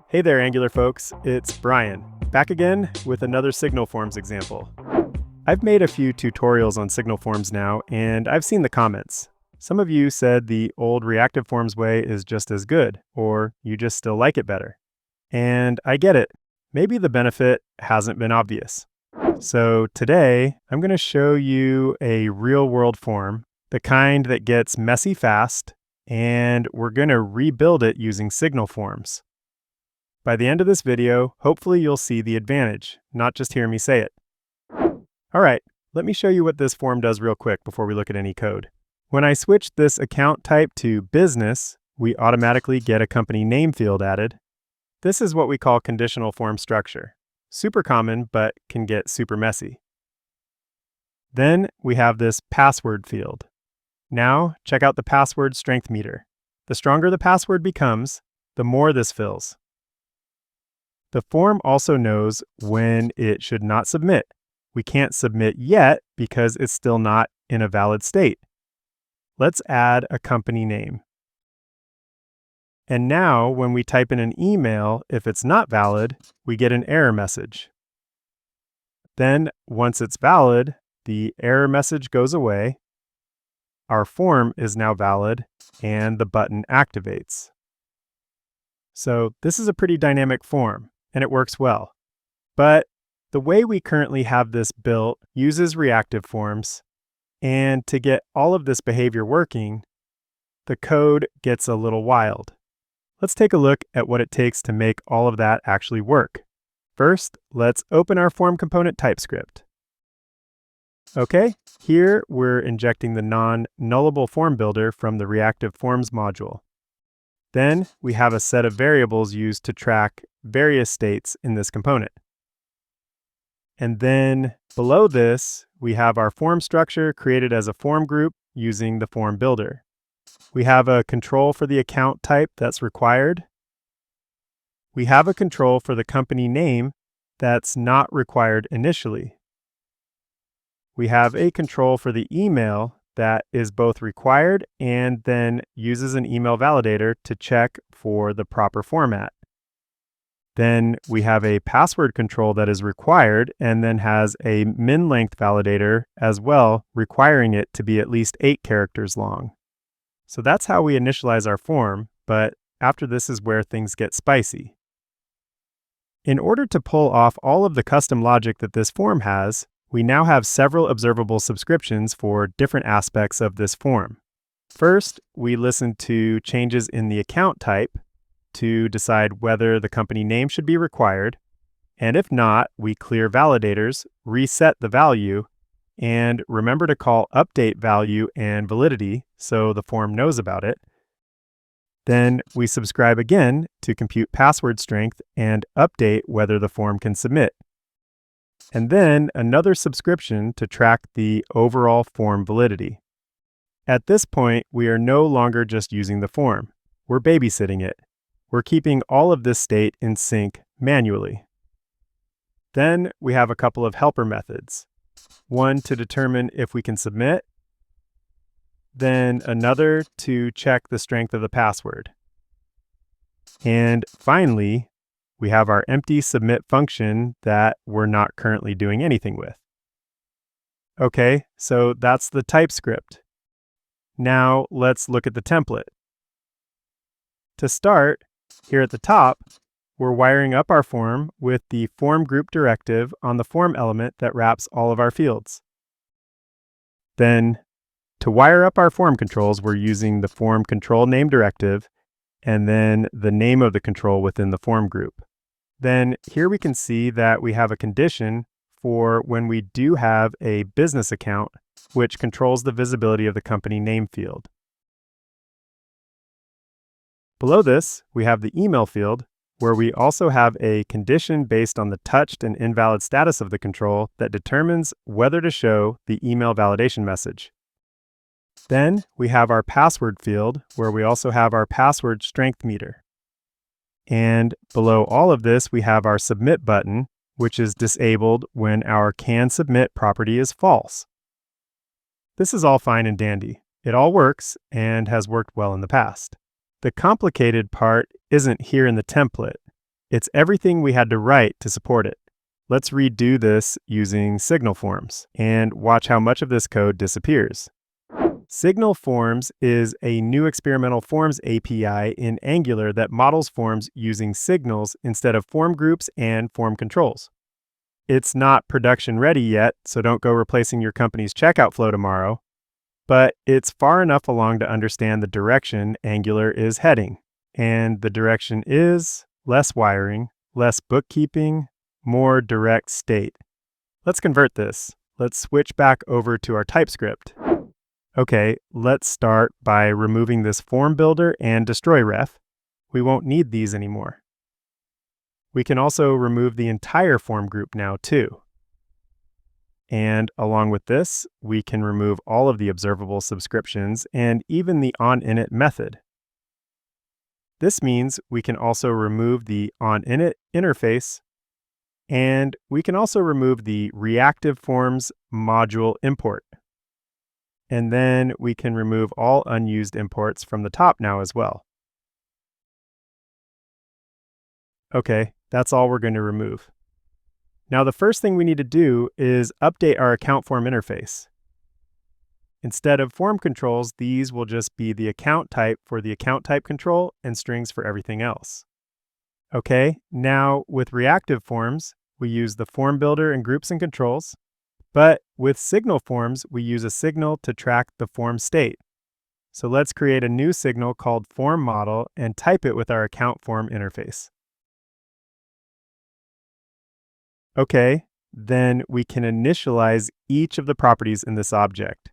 Hey there, Angular folks. It's Brian, back again with another Signal Forms example. I've made a few tutorials on Signal Forms now, and I've seen the comments. Some of you said the old Reactive Forms way is just as good, or you just still like it better. And I get it. Maybe the benefit hasn't been obvious. So today, I'm going to show you a real-world form, the kind that gets messy fast, and we're going to rebuild it using Signal Forms. By the end of this video, hopefully you'll see the advantage, not just hear me say it. All right, let me show you what this form does real quick before we look at any code. When I switch this account type to business, we automatically get a company name field added. This is what we call conditional form structure. Super common, but can get super messy. Then we have this password field. Now check out the password strength meter. The stronger the password becomes, the more this fills. The form also knows when it should not submit. We can't submit yet because it's still not in a valid state. Let's add a company name. And now when we type in an email, if it's not valid, we get an error message. Then once it's valid, the error message goes away. Our form is now valid and the button activates. So this is a pretty dynamic form, and it works well. But the way we currently have this built uses reactive forms, and to get all of this behavior working, the code gets a little wild. Let's take a look at what it takes to make all of that actually work. First, let's open our form component TypeScript. Okay, here we're injecting the non-nullable form builder from the Reactive Forms module. Then we have a set of variables used to track various states in this component. And then below this, we have our form structure created as a form group using the form builder. We have a control for the account type that's required. We have a control for the company name that's not required initially. We have a control for the email that is both required and then uses an email validator to check for the proper format. Then we have a password control that is required and then has a min-length validator as well, requiring it to be at least 8 characters long. So that's how we initialize our form, but after this is where things get spicy. In order to pull off all of the custom logic that this form has, we now have several observable subscriptions for different aspects of this form. First, we listen to changes in the account type to decide whether the company name should be required, and if not, we clear validators, reset the value, and remember to call update value and validity so the form knows about it. Then we subscribe again to compute password strength and update whether the form can submit. And then another subscription to track the overall form validity. At this point, we are no longer just using the form. We're babysitting it. We're keeping all of this state in sync manually. Then we have a couple of helper methods. One to determine if we can submit, then another to check the strength of the password. And finally, we have our empty submit function that we're not currently doing anything with. Okay, so that's the TypeScript. Now let's look at the template. To start, here at the top, we're wiring up our form with the form group directive on the form element that wraps all of our fields. Then, to wire up our form controls, we're using the form control name directive and then the name of the control within the form group. Then here we can see that we have a condition for when we do have a business account, which controls the visibility of the company name field. Below this, we have the email field, where we also have a condition based on the touched and invalid status of the control that determines whether to show the email validation message. Then we have our password field, where we also have our password strength meter. And below all of this, we have our submit button, which is disabled when our can submit property is false. This is all fine and dandy. It all works and has worked well in the past. The complicated part isn't here in the template. It's everything we had to write to support it. Let's redo this using signal forms and watch how much of this code disappears. Signal Forms is a new experimental forms API in Angular that models forms using signals instead of form groups and form controls. It's not production ready yet, so don't go replacing your company's checkout flow tomorrow, but it's far enough along to understand the direction Angular is heading. And the direction is less wiring, less bookkeeping, more direct state. Let's convert this. Let's switch back over to our TypeScript. Okay, let's start by removing this form builder and destroy ref. We won't need these anymore. We can also remove the entire form group now too. And along with this, we can remove all of the observable subscriptions and even the onInit method. This means we can also remove the onInit interface, and we can also remove the Reactive Forms module import. And then we can remove all unused imports from the top now as well. Okay, that's all we're going to remove. Now the first thing we need to do is update our account form interface. Instead of form controls, these will just be the account type for the account type control and strings for everything else. Okay, now with reactive forms, we use the form builder and groups and controls. But with signal forms, we use a signal to track the form state. So let's create a new signal called form model and type it with our account form interface. Okay, then we can initialize each of the properties in this object.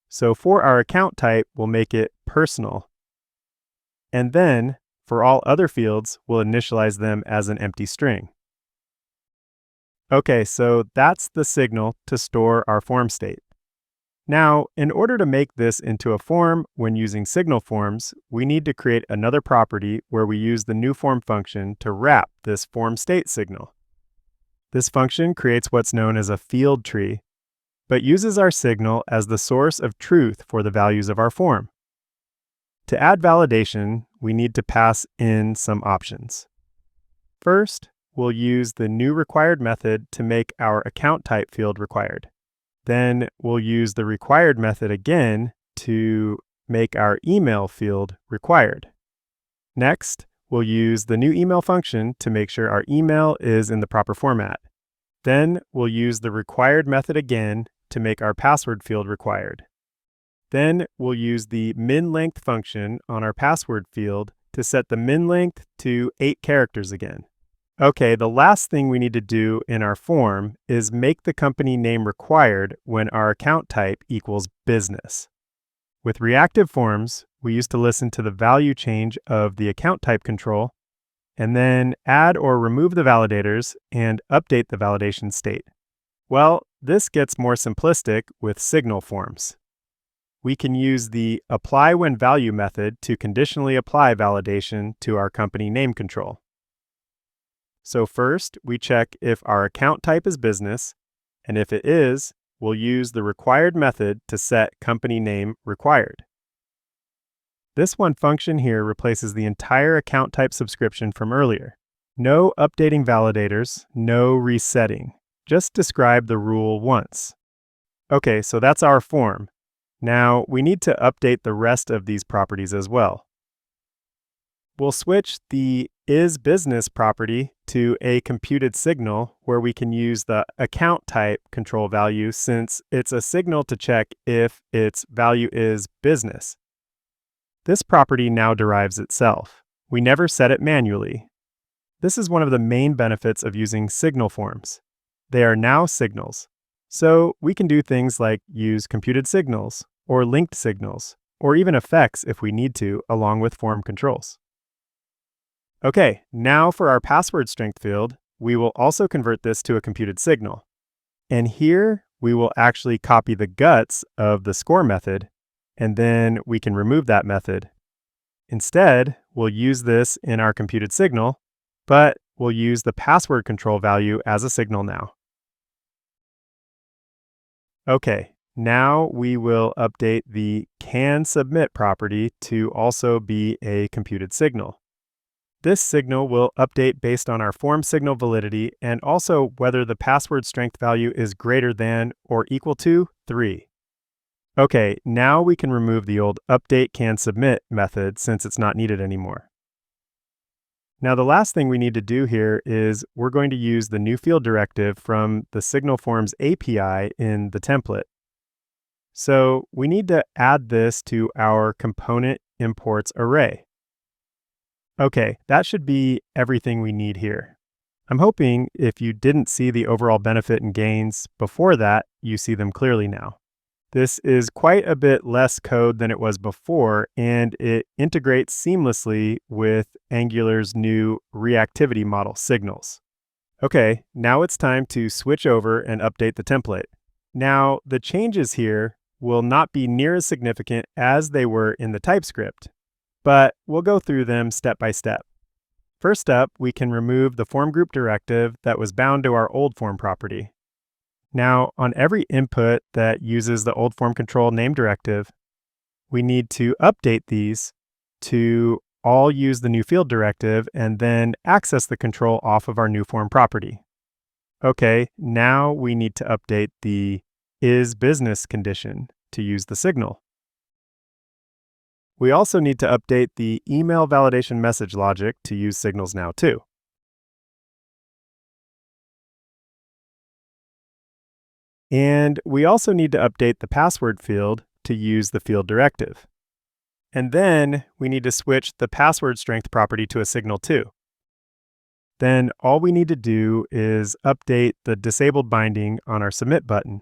So for our account type, we'll make it personal. And then for all other fields, we'll initialize them as an empty string. Okay, so that's the signal to store our form state. Now, in order to make this into a form when using signal forms, we need to create another property where we use the new form function to wrap this form state signal. This function creates what's known as a field tree, but uses our signal as the source of truth for the values of our form. To add validation, we need to pass in some options. First, we'll use the new required method to make our account type field required. Then we'll use the required method again to make our email field required. Next, we'll use the new email function to make sure our email is in the proper format. Then we'll use the required method again to make our password field required. Then we'll use the min-length function on our password field to set the min length to 8 characters again. Okay, the last thing we need to do in our form is make the company name required when our account type equals business. With reactive forms, we used to listen to the value change of the account type control, and then add or remove the validators and update the validation state. Well, this gets more simplistic with signal forms. We can use the apply when value method to conditionally apply validation to our company name control. So first, we check if our account type is business, and if it is, we'll use the required method to set company name required. This one function here replaces the entire account type subscription from earlier. No updating validators, no resetting. Just describe the rule once. Okay, so that's our form. Now we need to update the rest of these properties as well. We'll switch the isBusiness property to a computed signal where we can use the account type control value since it's a signal to check if its value is business. This property now derives itself. We never set it manually. This is one of the main benefits of using signal forms. They are now signals. So we can do things like use computed signals or linked signals or even effects if we need to along with form controls. Okay, now for our password strength field, we will also convert this to a computed signal. And here we will actually copy the guts of the score method, and then we can remove that method. Instead, we'll use this in our computed signal, but we'll use the password control value as a signal now. Okay, now we will update the canSubmit property to also be a computed signal. This signal will update based on our form signal validity and also whether the password strength value is greater than or equal to 3. Okay, now we can remove the old update can submit method since it's not needed anymore. Now the last thing we need to do here is we're going to use the new field directive from the Signal Forms API in the template. So we need to add this to our component imports array. Okay, that should be everything we need here. I'm hoping if you didn't see the overall benefit and gains before that, you see them clearly now. This is quite a bit less code than it was before, and it integrates seamlessly with Angular's new reactivity model signals. Okay, now it's time to switch over and update the template. Now, the changes here will not be near as significant as they were in the TypeScript, but we'll go through them step by step. First up, we can remove the form group directive that was bound to our old form property. Now, on every input that uses the old form control name directive, we need to update these to all use the new field directive and then access the control off of our new form property. Okay, now we need to update the is business condition to use the signal. We also need to update the email validation message logic to use signals now too. And we also need to update the password field to use the field directive. And then we need to switch the password strength property to a signal too. Then all we need to do is update the disabled binding on our submit button.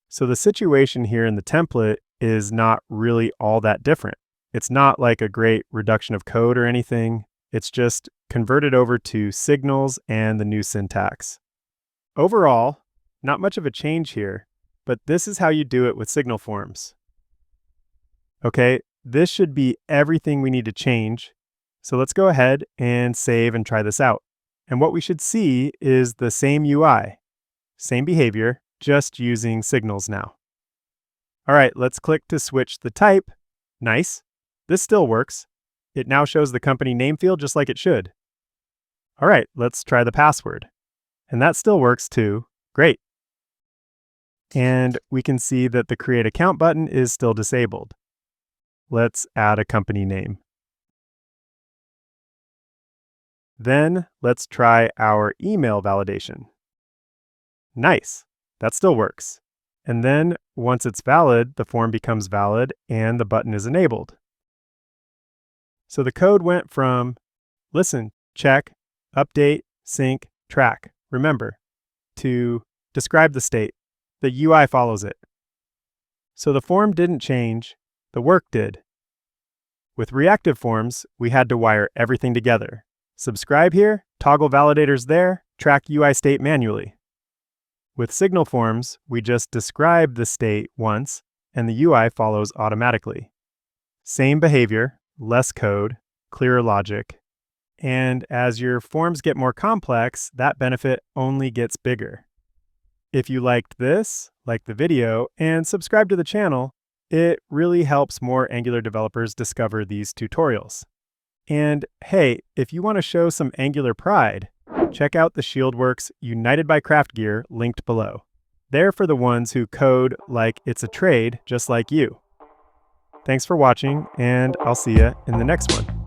So the situation here in the template is not really all that different. It's not like a great reduction of code or anything. It's just converted over to signals and the new syntax. Overall, not much of a change here, but this is how you do it with Signal Forms. Okay, this should be everything we need to change. So let's go ahead and save and try this out. And what we should see is the same UI, same behavior, just using signals now. All right, let's click to switch the type. Nice. This still works. It now shows the company name field just like it should. All right, let's try the password. And that still works too. Great. And we can see that the Create Account button is still disabled. Let's add a company name. Then let's try our email validation. Nice, that still works. And then once it's valid, the form becomes valid and the button is enabled. So the code went from listen, check, update, sync, track, remember, to describe the state. The UI follows it. So the form didn't change, the work did. With Reactive Forms, we had to wire everything together. Subscribe here, toggle validators there, track UI state manually. With Signal Forms, we just describe the state once, and the UI follows automatically. Same behavior, less code, clearer logic. And as your forms get more complex, that benefit only gets bigger. If you liked this, like the video, and subscribe to the channel, it really helps more Angular developers discover these tutorials. And hey, if you want to show some Angular pride, check out the Shieldworks United by Craft gear linked below. They're for the ones who code like it's a trade just like you. Thanks for watching, and I'll see you in the next one.